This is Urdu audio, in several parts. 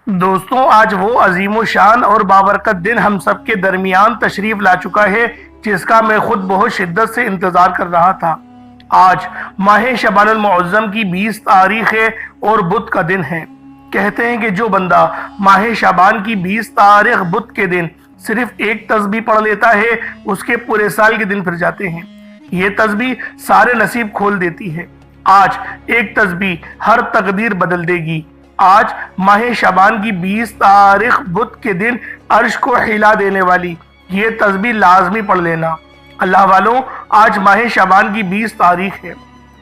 دوستوں، آج وہ عظیم و شان اور بابرکت دن ہم سب کے درمیان تشریف لا چکا ہے جس کا میں خود بہت شدت سے انتظار کر رہا تھا۔ آج ماہ شعبان المعظم کی 20 تاریخ ہے اور بدھ کا دن ہے۔ کہتے ہیں کہ جو بندہ ماہ شعبان کی 20 تاریخ بدھ کے دن صرف ایک تسبیح پڑھ لیتا ہے، اس کے پورے سال کے دن پھر جاتے ہیں۔ یہ تسبیح سارے نصیب کھول دیتی ہے۔ آج ایک تسبیح ہر تقدیر بدل دے گی۔ آج ماہ شعبان کی 20 تاریخ بدھ کے دن عرش کو ہلا دینے والی یہ تسبیح لازمی پڑھ لینا۔ اللہ والوں، آج ماہ شعبان کی 20 تاریخ ہے۔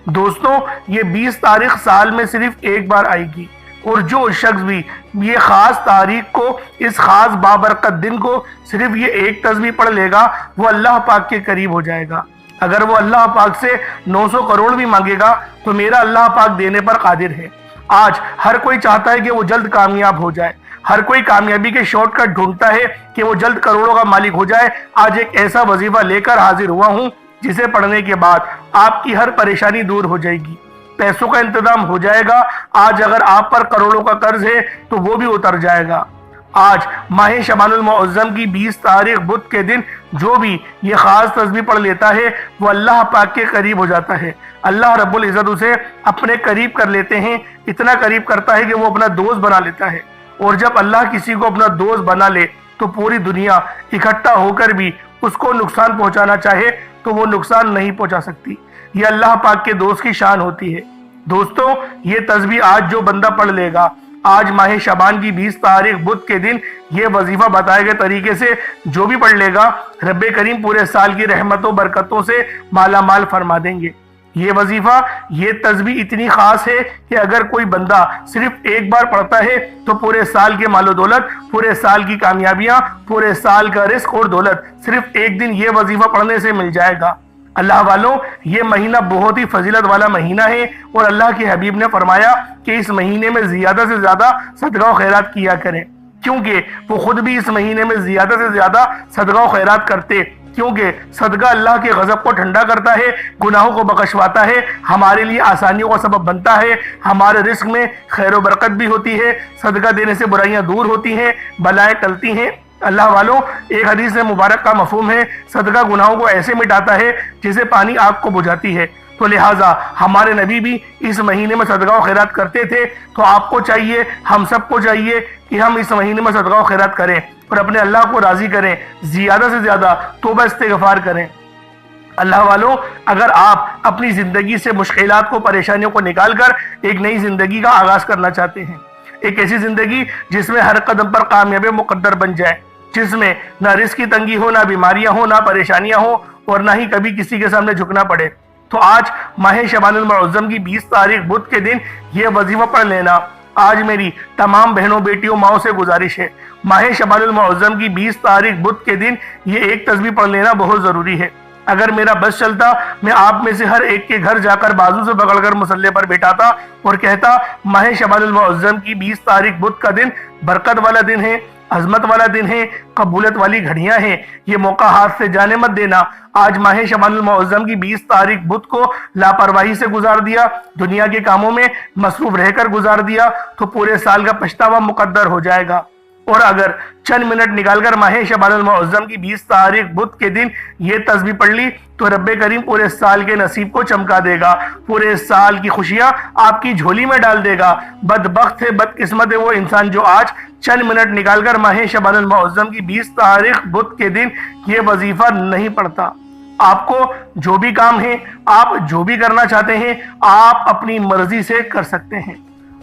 دوستوں، یہ 20 تاریخ سال میں صرف ایک بار آئے گی، اور جو شخص بھی یہ خاص تاریخ کو، اس خاص بابرکت دن کو صرف یہ ایک تسبیح پڑھ لے گا، وہ اللہ پاک کے قریب ہو جائے گا۔ اگر وہ اللہ پاک سے 900 کروڑ بھی مانگے گا تو میرا اللہ پاک دینے پر قادر ہے۔ آج ہر کوئی چاہتا ہے کہ وہ جلد کامیاب ہو جائے، ہر کوئی کامیابی کے شارٹ کٹ ڈھونڈتا ہے کہ وہ جلد کروڑوں کا مالک ہو جائے۔ آج ایک ایسا وظیفہ لے کر حاضر ہوا ہوں جسے پڑھنے کے بعد آپ کی ہر پریشانی دور ہو جائے گی، پیسوں کا انتظام ہو جائے گا۔ آج اگر آپ پر کروڑوں کا قرض ہے تو وہ بھی اتر جائے گا۔ آج ماہ شعبان المعظم کی 20 تاریخ بدھ کے دن جو بھی یہ خاص تسبیح پڑھ لیتا ہے وہ اللہ پاک کے قریب ہو جاتا ہے۔ اللہ رب العزت اسے اپنے قریب کر لیتے ہیں، اتنا قریب کرتا ہے کہ وہ اپنا دوست بنا لیتا ہے۔ اور جب اللہ کسی کو اپنا دوست بنا لے تو پوری دنیا اکٹھا ہو کر بھی اس کو نقصان پہنچانا چاہے تو وہ نقصان نہیں پہنچا سکتی۔ یہ اللہ پاک کے دوست کی شان ہوتی ہے۔ دوستوں، یہ تسبیح آج جو بندہ پڑھ لے گا، آج ماہ شعبان کی 20 تاریخ بدھ کے دن یہ وظیفہ بتائے گئے طریقے سے جو بھی پڑھ لے گا، رب کریم پورے سال کی رحمتوں برکتوں سے مالا مال فرما دیں گے۔ یہ وظیفہ، یہ تسبیح اتنی خاص ہے کہ اگر کوئی بندہ صرف ایک بار پڑھتا ہے تو پورے سال کے مال و دولت، پورے سال کی کامیابیاں، پورے سال کا رزق اور دولت صرف ایک دن یہ وظیفہ پڑھنے سے مل جائے گا۔ اللہ والوں، یہ مہینہ بہت ہی فضیلت والا مہینہ ہے، اور اللہ کے حبیب نے فرمایا کہ اس مہینے میں زیادہ سے زیادہ صدقہ و خیرات کیا کریں، کیونکہ وہ خود بھی اس مہینے میں زیادہ سے زیادہ صدقہ و خیرات کرتے، کیونکہ صدقہ اللہ کے غضب کو ٹھنڈا کرتا ہے، گناہوں کو بخشواتا ہے، ہمارے لیے آسانیوں کا سبب بنتا ہے، ہمارے رزق میں خیر و برکت بھی ہوتی ہے، صدقہ دینے سے برائیاں دور ہوتی ہیں، بلائیں ٹلتی ہیں۔ اللہ والوں، ایک حدیث مبارک کا مفہوم ہے، صدقہ گناہوں کو ایسے مٹاتا ہے جیسے پانی آگ کو بجھاتی ہے۔ تو لہٰذا ہمارے نبی بھی اس مہینے میں صدقہ و خیرات کرتے تھے، تو آپ کو چاہیے، ہم سب کو چاہیے کہ ہم اس مہینے میں صدقہ و خیرات کریں اور اپنے اللہ کو راضی کریں، زیادہ سے زیادہ توبہ استغفار کریں۔ اللہ والوں، اگر آپ اپنی زندگی سے مشکلات کو، پریشانیوں کو نکال کر ایک نئی زندگی کا آغاز کرنا چاہتے ہیں، ایک ایسی زندگی جس میں ہر قدم پر کامیابی مقدر بن جائے، جس میں نہ رزق کی تنگی ہو، نہ بیماریاں ہو، نہ پریشانیاں ہو، اور نہ ہی کبھی کسی کے سامنے جھکنا پڑے، تو آج ماہ شعبان المعظم کی 20 تاریخ بدھ کے دن یہ وظیفہ پڑھ لینا۔ آج میری تمام بہنوں، بیٹیوں، ماؤں سے گزارش ہے، ماہ شعبان المعظم کی 20 تاریخ بدھ کے دن یہ ایک تسبیح پڑھ لینا بہت ضروری ہے۔ اگر میرا بس چلتا، میں آپ میں سے ہر ایک کے گھر جا کر بازو سے پکڑ کر مصلے پر بیٹھاتا اور کہتا، ماہ شعبان المعظم کی 20 تاریخ بدھ کا دن برکت والا دن ہے، عظمت والا دن ہے، قبولیت والی گھڑیاں ہیں، یہ موقع ہاتھ سے جانے مت دینا۔ آج ماہ شعبان المعظم کی 20 تاریخ بدھ کو لاپرواہی سے گزار دیا، دنیا کے کاموں میں مصروف رہ کر گزار دیا تو پورے سال کا پچھتاوا مقدر ہو جائے گا۔ اور اگر چند منٹ نکال کر ماہ شعبان المعظم کی 20 تاریخ بدھ کے دن یہ تسبیح پڑھ لی تو رب کریم پورے سال کے نصیب کو چمکا دے گا، پورے سال کی خوشیاں آپ کی جھولی میں ڈال دے گا۔ بدبخت ہے، بدقسمت ہے وہ انسان جو آج چند منٹ نکال کر ماہ شعبان المعظم کی 20 تاریخ بدھ کے دن یہ وظیفہ نہیں پڑھتا۔ آپ کو جو بھی کام ہے، آپ جو بھی کرنا چاہتے ہیں، آپ اپنی مرضی سے کر سکتے ہیں۔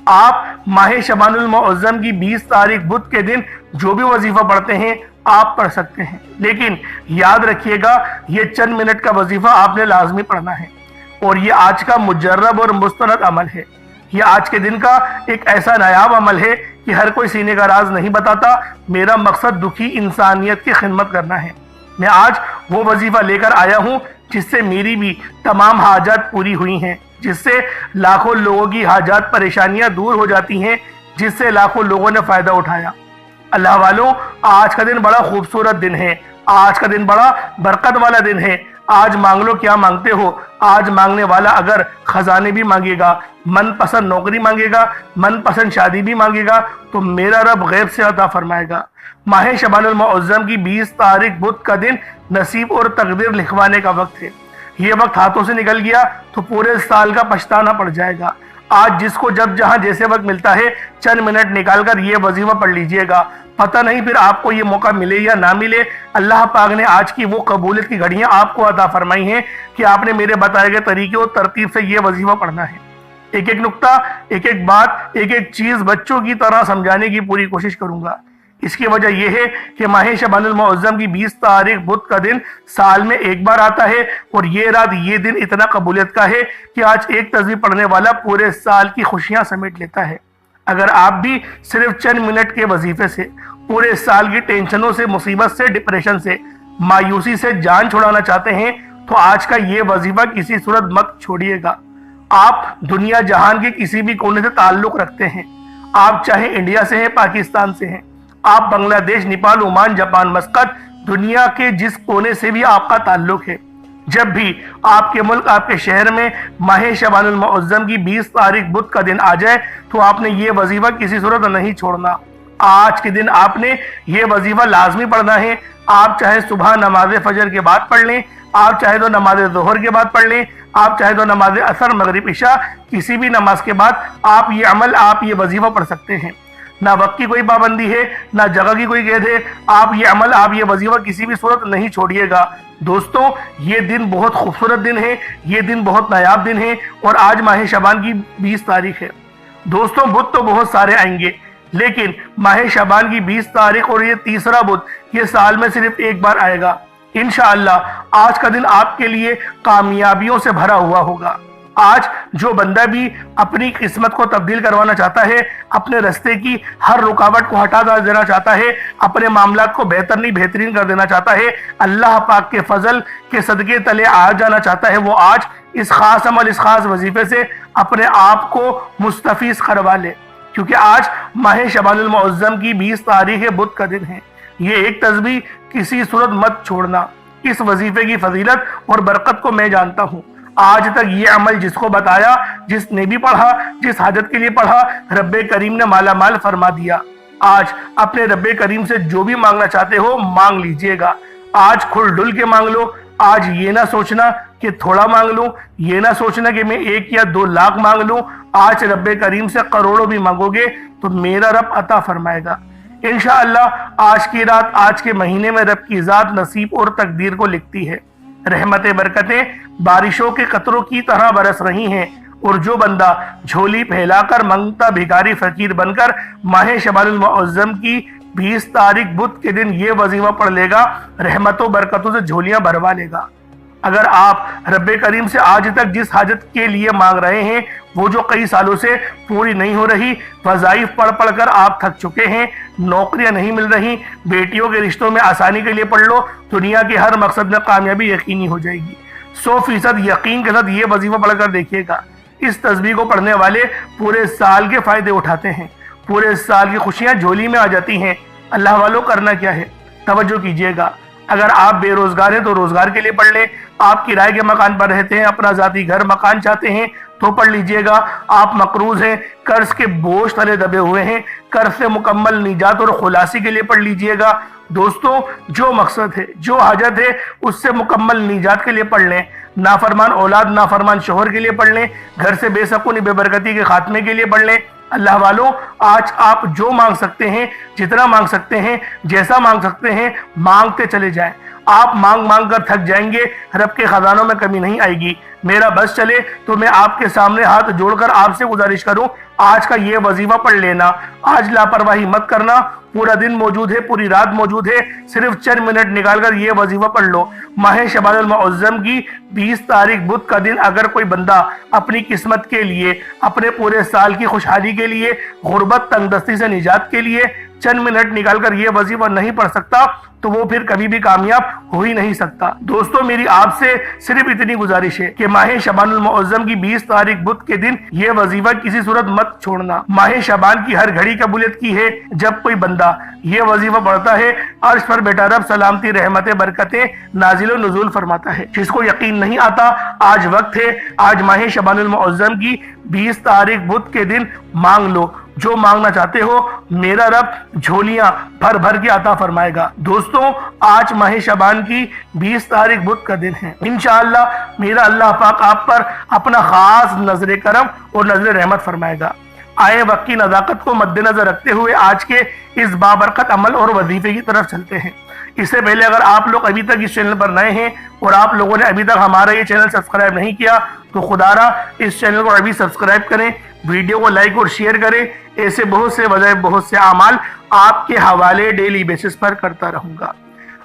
آپ ماہ شعبان المعظم کی 20 تاریخ بدھ کے دن جو بھی وظیفہ پڑھتے ہیں آپ پڑھ سکتے ہیں، لیکن یاد رکھیے گا یہ چند منٹ کا وظیفہ آپ نے لازمی پڑھنا ہے، اور یہ آج کا مجرب اور مستند عمل ہے۔ یہ آج کے دن کا ایک ایسا نایاب عمل ہے کہ ہر کوئی سینے کا راز نہیں بتاتا۔ میرا مقصد دکھی انسانیت کی خدمت کرنا ہے۔ میں آج وہ وظیفہ لے کر آیا ہوں جس سے میری بھی تمام حاجات پوری ہوئی ہیں، جس سے لاکھوں لوگوں کی حاجات، پریشانیاں دور ہو جاتی ہیں، جس سے لاکھوں لوگوں نے فائدہ اٹھایا۔ اللہ والوں، آج کا دن بڑا خوبصورت دن ہے، آج کا دن بڑا برکت والا دن ہے، آج مانگ لو کیا مانگتے ہو۔ آج مانگنے والا اگر خزانے بھی مانگے گا، من پسند نوکری مانگے گا، من پسند شادی بھی مانگے گا تو میرا رب غیب سے عطا فرمائے گا۔ ماہ شعبان المعظم کی 20 تاریخ بدھ کا دن نصیب اور تقدیر لکھوانے کا وقت ہے۔ یہ وقت ہاتھوں سے نکل گیا تو پورے سال کا پچھتانا پڑ جائے گا۔ آج جس کو جب جہاں جیسے وقت ملتا ہے چند منٹ نکال کر یہ وظیفہ پڑھ لیجئے گا، پتہ نہیں پھر آپ کو یہ موقع ملے یا نہ ملے۔ اللہ پاک نے آج کی وہ قبولیت کی گھڑیاں آپ کو عطا فرمائی ہیں کہ آپ نے میرے بتائے گئے طریقے اور ترتیب سے یہ وظیفہ پڑھنا ہے۔ ایک ایک نقطہ، ایک ایک بات، ایک ایک چیز بچوں کی طرح سمجھانے کی پوری کوشش کروں گا۔ اس کی وجہ یہ ہے کہ ماہ شعبان المعظم کی 20 تاریخ بدھ کا دن سال میں ایک بار آتا ہے اور یہ رات یہ دن اتنا قبولیت کا ہے کہ آج ایک تسبیح پڑھنے والا پورے سال کی خوشیاں سمیٹ لیتا ہے۔ اگر آپ بھی صرف چند منٹ کے وظیفے سے پورے سال کی ٹینشنوں سے، مصیبت سے، ڈپریشن سے، مایوسی سے جان چھڑانا چاہتے ہیں تو آج کا یہ وظیفہ کسی صورت مت چھوڑیے گا۔ آپ دنیا جہان کے کسی بھی کونے سے تعلق رکھتے ہیں، آپ چاہے انڈیا سے ہیں، پاکستان سے ہیں، آپ بنگلہ دیش، نیپال، عمان، جاپان، مسقط، دنیا کے جس کونے سے بھی آپ کا تعلق ہے، جب بھی آپ کے ملک، آپ کے شہر میں ماہ شعبان المعظم کی 20 تاریخ بدھ کا دن آ جائے تو آپ نے یہ وظیفہ کسی صورت نہیں چھوڑنا۔ آج کے دن آپ نے یہ وظیفہ لازمی پڑھنا ہے۔ آپ چاہے صبح نماز فجر کے بعد پڑھ لیں، آپ چاہے تو نماز ظہر کے بعد پڑھ لیں، آپ چاہے تو نماز عصر، مغرب، عشاء، کسی بھی نماز کے بعد آپ یہ عمل، آپ یہ وظیفہ پڑھ سکتے ہیں۔ نہ وقت کی کوئی پابندی ہے، نہ جگہ کی کوئی قید ہے۔ آپ یہ عمل، آپ یہ وظیفہ کسی بھی صورت نہیں چھوڑیے گا۔ دوستوں، یہ دن بہت خوبصورت دن ہے، یہ دن بہت نایاب دن ہے اور آج ماہ شعبان کی 20 تاریخ ہے۔ دوستوں، بدھ تو بہت سارے آئیں گے لیکن ماہ شعبان کی 20 تاریخ اور یہ تیسرا بدھ یہ سال میں صرف ایک بار آئے گا۔ انشاءاللہ آج کا دن آپ کے لیے کامیابیوں سے بھرا ہوا ہوگا۔ آج جو بندہ بھی اپنی قسمت کو تبدیل کروانا چاہتا ہے، اپنے رستے کی ہر رکاوٹ کو ہٹا دینا چاہتا ہے، اپنے معاملات کو بہترین کر دینا چاہتا ہے، اللہ پاک کے فضل کے صدقے تلے آ جانا چاہتا ہے، وہ آج اس خاص عمل، اس خاص وظیفے سے اپنے آپ کو مستفیض کروا لے، کیونکہ آج ماہ شعبان المعظم کی 20 تاریخ بدھ کا دن ہے۔ یہ ایک تسبیح کسی صورت مت چھوڑنا۔ اس وظیفے کی فضیلت اور برکت کو میں جانتا ہوں۔ آج تک یہ عمل جس کو بتایا، جس نے بھی پڑھا، جس حاجت کے لیے پڑھا، رب کریم نے مالا مال فرما دیا۔ آج اپنے رب کریم سے جو بھی مانگنا چاہتے ہو مانگ لیجئے گا۔ آج کھل ڈل کے مانگ لو۔ آج یہ نہ سوچنا کہ تھوڑا مانگ لوں، یہ نہ سوچنا کہ میں 1 یا 2 لاکھ مانگ لوں۔ آج رب کریم سے کروڑوں بھی مانگو گے تو میرا رب عطا فرمائے گا۔ انشاءاللہ آج کی رات، آج کے مہینے میں رب کی ذات نصیب اور تقدیر کو لکھتی ہے۔ رحمتیں، برکتیں بارشوں کے قطروں کی طرح برس رہی ہیں اور جو بندہ جھولی پھیلا کر منگتا بھیکاری فقیر بن کر ماہ شعبان المعظم کی 20 تاریخ بدھ کے دن یہ وظیفہ پڑھ لے گا، رحمتوں برکتوں سے جھولیاں بھروا لے گا۔ اگر آپ رب کریم سے آج تک جس حاجت کے لیے مانگ رہے ہیں وہ جو کئی سالوں سے پوری نہیں ہو رہی، وظائف پڑھ پڑھ کر آپ تھک چکے ہیں، نوکریاں نہیں مل رہی، بیٹیوں کے رشتوں میں آسانی کے لیے پڑھ لو، دنیا کے ہر مقصد میں کامیابی یقینی ہو جائے گی۔ 100% یقین کے ساتھ یہ وظیفہ پڑھ کر دیکھیے گا۔ اس تسبیح کو پڑھنے والے پورے سال کے فائدے اٹھاتے ہیں، پورے سال کی خوشیاں جھولی میں آ جاتی ہیں۔ اللہ والوں، کرنا کیا ہے؟ توجہ کیجیے گا۔ اگر آپ بے روزگار ہیں تو روزگار کے لیے پڑھ لیں، آپ کرائے کے مکان پر رہتے ہیں، اپنا ذاتی گھر مکان چاہتے ہیں تو پڑھ لیجئے گا۔ آپ مقروض ہیں، قرض کے بوجھ تلے دبے ہوئے ہیں، قرض سے مکمل نجات اور خلاصی کے لیے پڑھ لیجئے گا۔ دوستوں، جو مقصد ہے، جو حاجت ہے، اس سے مکمل نجات کے لیے پڑھ لیں۔ نافرمان اولاد، نافرمان شوہر کے لیے پڑھ لیں، گھر سے بے سکونی، بے برکتی کے خاتمے کے لیے پڑھ لیں۔ اللہ والوں، آج آپ جو مانگ سکتے ہیں، جتنا مانگ سکتے ہیں، جیسا مانگ سکتے ہیں، مانگتے چلے جائیں۔ آپ مانگ مانگ کر تھک جائیں گے، رب کے خزانوں میں کمی نہیں آئے گی۔ میرا بس چلے تو میں آپ کے سامنے ہاتھ جوڑ کر آپ سے گزارش کروں، آج کا یہ وظیفہ پڑھ لینا۔ آج لاپرواہی مت کرنا، پورا دن موجود ہے، پوری رات موجود ہے، صرف چند منٹ نکال کر یہ وظیفہ پڑھ لو۔ ماہ شعبان المعظم کی 20 تاریخ بدھ کا دن اگر کوئی بندہ اپنی قسمت کے لیے، اپنے پورے سال کی خوشحالی کے لیے، غربت تنگ دستی سے نجات کے لیے چند منٹ نکال کر یہ وظیفہ نہیں پڑھ سکتا تو وہ پھر کبھی بھی کامیاب ہو ہی نہیں سکتا۔ دوستوں، میری آپ سے صرف اتنی گزارش ہے کہ ماہ شعبان المعظم کی 20 تاریخ بدھ کے دن یہ وظیفہ کسی صورت مت چھوڑنا۔ ماہ شعبان کی ہر گھڑی قبولیت کی ہے۔ جب کوئی بندہ یہ وظیفہ پڑھتا ہے عرش پر بیٹا رب سلامتی رحمتیں برکتیں نازل و نزول فرماتا ہے۔ جس کو یقین نہیں آتا، آج وقت ہے، آج ماہ شعبان المعظم کی 20 تاریخ بدھ کے دن مانگ لو، جو مانگنا چاہتے ہو میرا رب جھولیاں بھر بھر کے عطا فرمائے گا۔ دوستوں، آج ماہ شعبان کی 20 تاریخ بدھ کا دن ہے۔ انشاءاللہ میرا اللہ پاک آپ پر اپنا خاص نظر کرم اور نظر رحمت فرمائے گا۔ آئے وقت کی نزاکت کو مد نظر رکھتے ہوئے آج کے اس بابرکت عمل اور وظیفے کی طرف چلتے ہیں۔ اس سے پہلے اگر آپ لوگ ابھی تک اس چینل پر نئے ہیں اور آپ لوگوں نے ابھی تک ہمارا یہ چینل سبسکرائب نہیں کیا تو خدا را اس چینل کو ابھی سبسکرائب کریں، ویڈیو کو لائک اور شیئر کریں۔ ایسے بہت سے وظائف، بہت سے اعمال آپ کے حوالے ڈیلی بیسس پر کرتا رہوں گا۔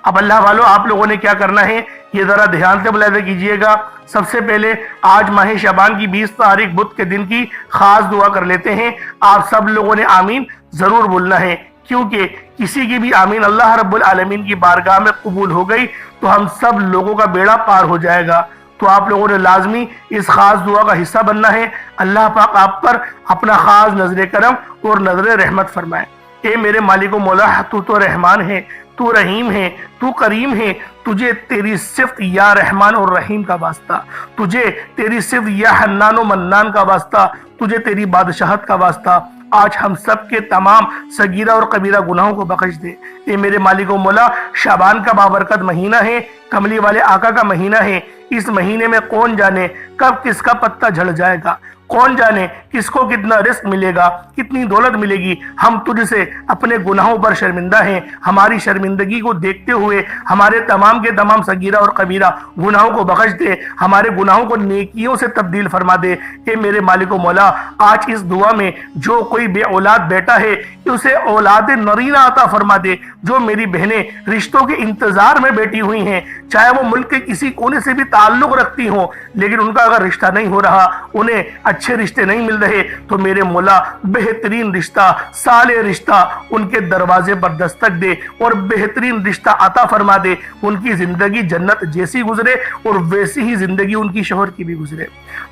اب اللہ والو، آپ لوگوں نے کیا کرنا ہے یہ ذرا دھیان سے ملاحظہ کیجئے گا۔ سب سے پہلے آج ماہ شعبان کی 20 تاریخ بدھ کے دن کی خاص دعا کر لیتے ہیں۔ آپ سب لوگوں نے آمین ضرور بولنا ہے، کیونکہ کسی کی بھی آمین اللہ رب العالمین کی بارگاہ میں قبول ہو گئی تو ہم سب لوگوں کا بیڑا پار ہو جائے گا۔ تو آپ لوگوں نے لازمی اس خاص دعا کا حصہ بننا ہے۔ اللہ پاک آپ پر اپنا خاص نظر کرم اور نظر رحمت فرمائے۔ اے میرے مالک و مولا، تو رحمان ہے، تو رحیم ہے، تو کریم ہے، تجھے تیری صفت یا رحمان اور رحیم کا واسطہ، تجھے تیری صفت یا حنان و منان کا واسطہ، تجھے تیری بادشاہت کا واسطہ۔ آج ہم سب کے تمام صغیرہ اور کبیرہ گناہوں کو بخش دے۔ اے میرے مالک و مولا، شعبان کا بابرکت مہینہ ہے، کملی والے آقا کا مہینہ ہے۔ اس مہینے میں کون جانے کب کس کا پتہ جھڑ جائے گا، کون جانے کس کو کتنا رزق ملے گا، کتنی دولت ملے گی۔ ہم تجھ سے اپنے گناہوں پر شرمندہ ہیں۔ ہماری شرمندگی کو دیکھتے ہوئے ہمارے تمام کے تمام صغیرہ اور کبیرہ گناہوں کو بخش دے، ہمارے گناہوں کو نیکیوں سے تبدیل فرما دے۔ اے میرے مالک و مولا، آج اس دعا میں جو کوئی بے اولاد بیٹا ہے اسے اولاد نرینہ عطا فرما دے۔ جو میری بہنیں رشتوں کے انتظار میں بیٹھی ہوئی ہیں، چاہے وہ ملک کے کسی کونے سے بھی تعلق رکھتی ہوں لیکن ان کا اگر رشتہ نہیں ہو رہا، انہیں اچھے رشتے نہیں مل رہے، تو میرے مولا بہترین رشتہ، صالح رشتہ ان کے دروازے پر دستک دے اور بہترین رشتہ عطا فرما دے۔ ان کی زندگی جنت جیسی گزرے اور ویسی ہی زندگی ان کی شوہر کی بھی گزرے۔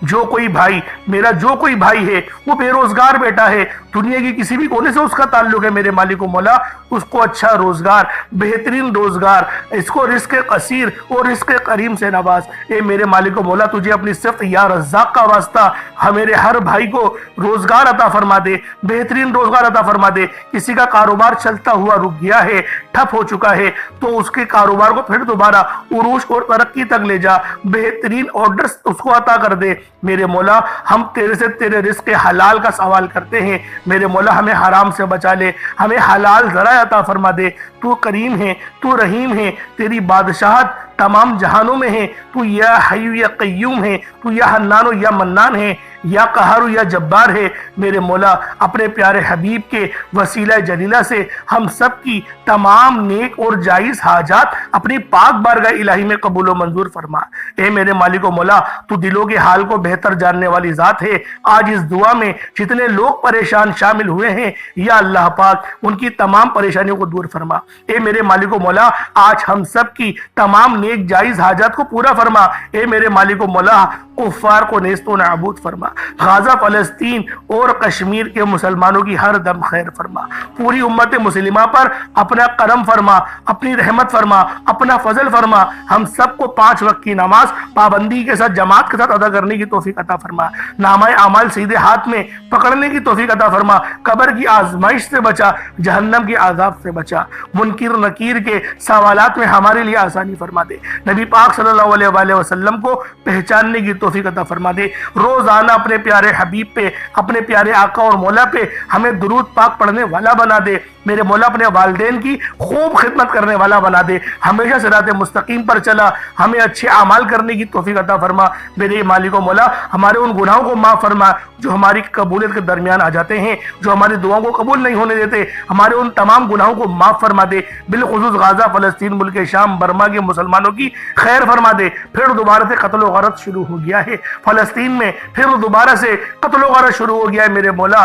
جو کوئی بھائی، میرا جو کوئی بھائی ہے وہ بے روزگار بیٹا ہے، دنیا کی کسی بھی کونے سے اس کا تعلق ہے، میرے مالک و مولا اس کو اچھا روزگار، بہترین روزگار، اس کو رزق قصیر اور رزق کریم سے نواز۔ اے میرے مالک و مولا، تجھے اپنی صفت یا رزاق کا واسطہ میرے ہر بھائی کو روزگار عطا فرما دے، بہترین روزگار عطا فرما دے۔ کسی کا کاروبار چلتا ہوا رک گیا ہے، ٹھپ ہو چکا ہے، تو اس کے کاروبار کو پھر دوبارہ عروج اور ترقی تک لے جا، بہترین آرڈرز اس کو عطا کر دے۔ میرے مولا، ہم تیرے سے تیرے رزق حلال کا سوال کرتے ہیں، میرے مولا ہمیں حرام سے بچا لے، ہمیں حلال ذرائع عطا فرما دے۔ تو کریم ہے، تو رحیم ہے، تیری بادشاہت تمام جہانوں میں ہے، تو یا حی یا قیوم ہے، تو یا حنان و یا منان ہے، یا قہر و یا جبار ہے۔ میرے مولا، اپنے پیارے حبیب کے وسیلہ جلیلہ سے ہم سب کی تمام نیک اور جائز حاجات اپنی پاک بارگاہ الہی میں قبول و منظور فرما۔ اے میرے مالک و مولا، تو دلوں کے حال کو بہتر جاننے والی ذات ہے۔ آج اس دعا میں جتنے لوگ پریشان شامل ہوئے ہیں، یا اللہ پاک ان کی تمام پریشانیوں کو دور فرما۔ اے میرے مالک و مولا، آج ہم سب کی تمام نیک جائز حاجات کو پورا فرما۔ اے میرے مالک و مولا، کفار کو نیست و نابود فرما۔ غزہ، فلسطین اور کشمیر کے مسلمانوں کی ہر دم خیر فرما۔ پوری امت مسلمہ پر اپنا کرم فرما، اپنی رحمت فرما، اپنا فضل فرما۔ ہم سب کو 5 وقت کی نماز پابندی کے ساتھ، جماعت کے ساتھ ادا کرنے کی توفیق عطا فرما۔ نامہ اعمال سیدھے ہاتھ میں پکڑنے کی توفیق عطا فرما۔ قبر کی آزمائش سے بچا، جہنم کے عذاب سے بچا۔ منکر نکیر کے سوالات میں ہمارے لیے آسانی فرما دے۔ نبی پاک صلی اللہ علیہ وآلہ وسلم کو پہچاننے کی توفیق عطا فرما دے۔ روزانہ اپنے پیارے حبیب پہ، اپنے پیارے آقا اور مولا پہ ہمیں درود پاک پڑھنے والا بنا دے۔ میرے مولا، اپنے والدین کی خوب خدمت کرنے والا بنا دے۔ ہمیشہ صراط مستقیم پر چلا، ہمیں اچھے اعمال کرنے کی توفیق عطا فرما۔ میرے مالک و مولا، ہمارے ان گناہوں کو معاف فرما جو ہماری قبولیت کے درمیان آ جاتے ہیں، جو ہماری دعاؤں کو قبول نہیں ہونے دیتے۔ ہمارے ان تمام گناہوں کو معاف فرما دے۔ بالخصوص غزہ، فلسطین، ملک شام، برما کے مسلمانوں کی خیر فرما دے۔ پھر دوبارہ سے قتل و غارت شروع ہو گیا ہے فلسطین میں، پھر دوبارہ سے قتل و غارت شروع ہو گیا ہے۔ میرے مولا،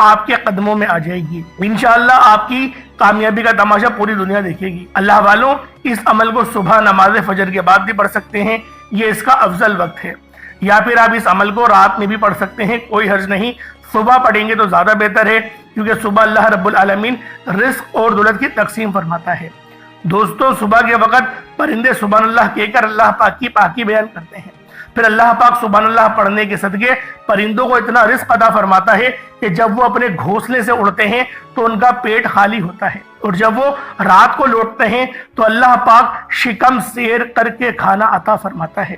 آپ کے قدموں میں آ جائے گی۔ انشاءاللہ آپ کی کامیابی کا تماشا پوری دنیا دیکھے گی۔ اللہ والوں، اس عمل کو صبح نماز فجر کے بعد بھی پڑھ سکتے ہیں، یہ اس کا افضل وقت ہے، یا پھر آپ اس عمل کو رات میں بھی پڑھ سکتے ہیں، کوئی حرج نہیں۔ صبح پڑھیں گے تو زیادہ بہتر ہے، کیونکہ صبح اللہ رب العالمین رزق اور دولت کی تقسیم فرماتا ہے۔ دوستو، صبح کے وقت پرندے سبحان اللہ کہہ کر اللہ پاک کی پاکی بیان کرتے ہیں، پھر اللہ پاک سبحان اللہ پڑھنے کے صدقے پرندوں کو اتنا رزق عطا فرماتا ہے کہ جب وہ اپنے گھونسلے سے اڑتے ہیں تو ان کا پیٹ خالی ہوتا ہے، اور جب وہ رات کو لوٹتے ہیں تو اللہ پاک شکم سیر کر کے کھانا عطا فرماتا ہے۔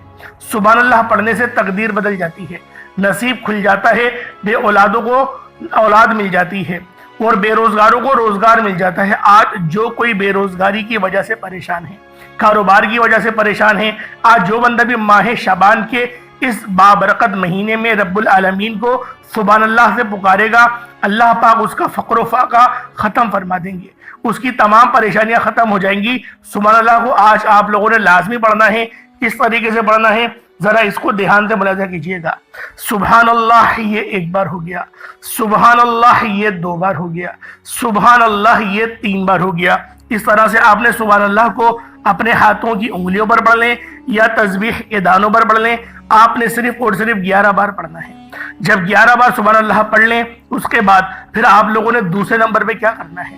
سبحان اللہ پڑھنے سے تقدیر بدل جاتی ہے، نصیب کھل جاتا ہے، بے اولادوں کو اولاد مل جاتی ہے، اور بے روزگاروں کو روزگار مل جاتا ہے۔ آج جو کوئی بے روزگاری کی وجہ سے پریشان ہے، کاروبار کی وجہ سے پریشان ہے، آج جو بندہ بھی ماہ شعبان کے اس بابرکت مہینے میں رب العالمین کو سبحان اللہ سے پکارے گا، اللہ پاک اس کا فقر و فاقہ ختم فرما دیں گے، اس کی تمام پریشانیاں ختم ہو جائیں گی۔ سبحان اللہ کو آج آپ لوگوں نے لازمی پڑھنا ہے۔ کس طریقے سے پڑھنا ہے، ذرا اس کو دھیان سے ملاحظہ کیجئے گا۔ سبحان اللہ یہ ایک بار ہو گیا، سبحان اللہ یہ دو بار ہو گیا، سبحان اللہ یہ تین بار ہو گیا۔ اس طرح سے آپ نے سبحان اللہ کو اپنے ہاتھوں کی انگلیوں پر پڑھ لیں یا تسبیح کے دانوں پر پڑھ لیں، آپ نے صرف اور صرف 11 بار پڑھنا ہے۔ جب 11 بار سبحان اللہ پڑھ لیں، اس کے بعد پھر آپ لوگوں نے دوسرے نمبر پہ کیا کرنا ہے،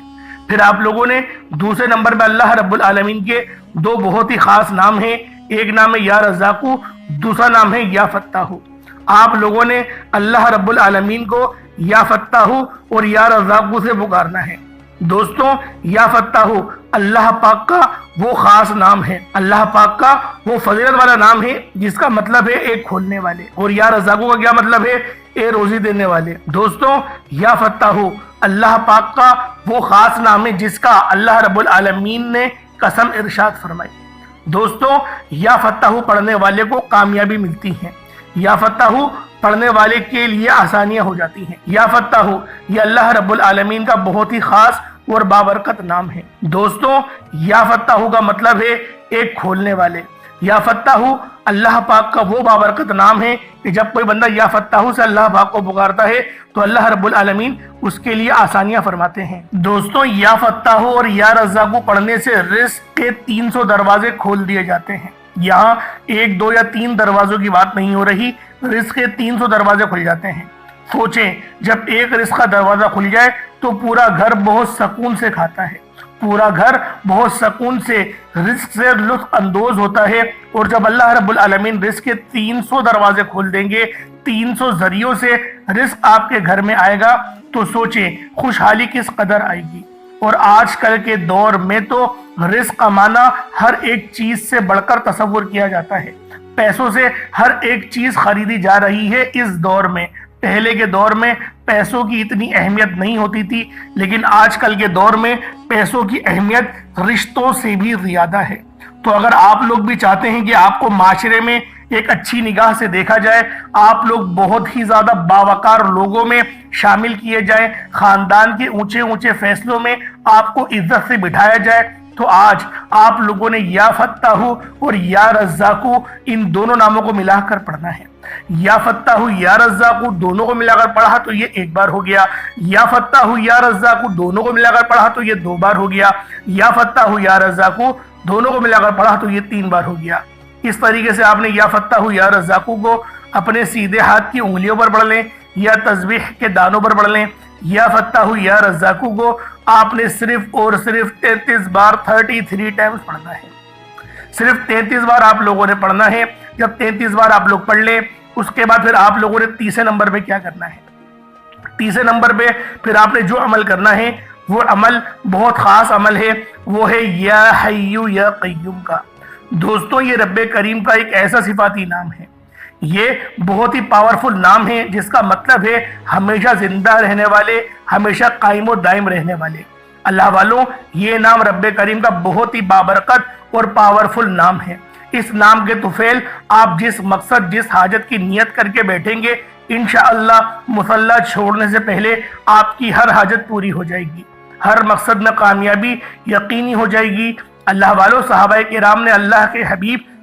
پھر آپ لوگوں نے دوسرے نمبر پہ اللہ رب العالمین کے دو بہت ہی خاص نام ہیں، ایک نام ہے یا رزاقو، دوسرا نام ہے یا فتاحو۔ آپ لوگوں نے اللہ رب العالمین کو یا فتاحو اور یا رزاقو سے پکارنا ہے۔ دوستوں، یا فتاحو اللہ پاک کا وہ خاص نام ہے، اللہ پاک کا وہ فضیلت والا نام ہے جس کا مطلب ہے ایک کھولنے والے، اور یا رزاقو کا کیا مطلب ہے، اے روزی دینے والے۔ دوستوں، یا فتاحو اللہ پاک کا وہ خاص نام ہے جس کا اللہ رب العالمین نے قسم ارشاد فرمائی۔ دوستوں، یا فتاحو پڑھنے والے کو کامیابی ملتی ہے، یا فتاحو پڑھنے والے کے لیے آسانیاں ہو جاتی ہیں۔ یا فتاحو یہ اللہ رب العالمین کا بہت ہی خاص اور بابرکت نام ہے۔ دوستوں، یا فتاحو کا مطلب ہے ایک کھولنے والے۔ یا فتاحو اللہ پاک کا وہ بابرکت نام ہے کہ جب کوئی بندہ یا فتاحو سے اللہ پاک کو پکارتا ہے تو اللہ رب العالمین اس کے لیے آسانیاں فرماتے ہیں۔ دوستوں، یا فتاحو اور یا رزاقو پڑھنے سے رزق کے 300 دروازے کھول دیے جاتے ہیں۔ یہاں 1 2 یا 3 دروازوں کی بات نہیں ہو رہی، رزق کے 300 دروازے کھل جاتے ہیں۔ سوچیں، جب ایک رزق کا دروازہ کھل جائے تو پورا گھر بہت سکون سے کھاتا ہے، پورا گھر بہت سکون سے رزق سے لطف اندوز ہوتا ہے، اور جب اللہ رب العالمین رزق کے 300 دروازے کھول دیں گے، 300 ذریعوں سے رزق آپ کے گھر میں آئے گا، تو سوچیں خوشحالی کس قدر آئے گی۔ اور آج کل کے دور میں تو رزق کمانا ہر ایک چیز سے بڑھ کر تصور کیا جاتا ہے، پیسوں سے ہر ایک چیز خریدی جا رہی ہے اس دور میں۔ پہلے کے دور میں پیسوں کی اتنی اہمیت نہیں ہوتی تھی، لیکن آج کل کے دور میں پیسوں کی اہمیت رشتوں سے بھی زیادہ ہے۔ تو اگر آپ لوگ بھی چاہتے ہیں کہ آپ کو معاشرے میں ایک اچھی نگاہ سے دیکھا جائے، آپ لوگ بہت ہی زیادہ باوقار لوگوں میں شامل کیے جائیں، خاندان کے اونچے اونچے فیصلوں میں آپ کو عزت سے بٹھایا جائے، تو آج آپ لوگوں نے یا فتاحو اور یا رزاقو ان دونوں ناموں کو ملا کر پڑھنا ہے۔ یا فتاحو یا رزاقو دونوں کو ملا کر پڑھا تو یہ ایک بار ہو گیا، یا فتاحو یا رزاقو دونوں کو ملا کر پڑھا تو یہ 2 بار ہو گیا، یا فتاحو یا رزاقو دونوں کو ملا کر پڑھا تو یہ 3 بار ہو گیا۔ اس طریقے سے آپ نے یا فتاحو یا رزاقو کو اپنے سیدھے ہاتھ کی انگلیوں پر پڑھ لیں یا تسبیح کے دانوں پر پڑھ لیں۔ یا فتاحو یا رزاقو کو آپ نے صرف اور صرف 33 بار 33 ٹائمز پڑھنا ہے، صرف 33 بار آپ لوگوں نے پڑھنا ہے۔ جب 33 بار آپ لوگ پڑھ لیں، اس کے بعد پھر آپ لوگوں نے تیسرے نمبر پہ کیا کرنا ہے، تیسرے نمبر پہ پھر آپ نے جو عمل کرنا ہے وہ عمل بہت خاص عمل ہے، وہ ہے یا حیو یا قیوم کا۔ دوستوں، یہ رب کریم کا ایک ایسا صفاتی نام ہے، یہ بہت ہی پاورفل نام ہے جس کا مطلب ہے ہمیشہ زندہ رہنے والے، ہمیشہ قائم و دائم رہنے والے۔ اللہ والوں، یہ نام رب کریم کا بہت ہی بابرکت اور پاورفل نام ہے۔ اس نام کے طفیل آپ جس مقصد جس حاجت کی نیت کر کے بیٹھیں گے، انشاءاللہ مصلی چھوڑنے سے پہلے آپ کی ہر حاجت پوری ہو جائے گی، ہر مقصد میں کامیابی یقینی ہو جائے گی۔ اللہ والوں، صحابہ کرام نے اللہ کے حبیب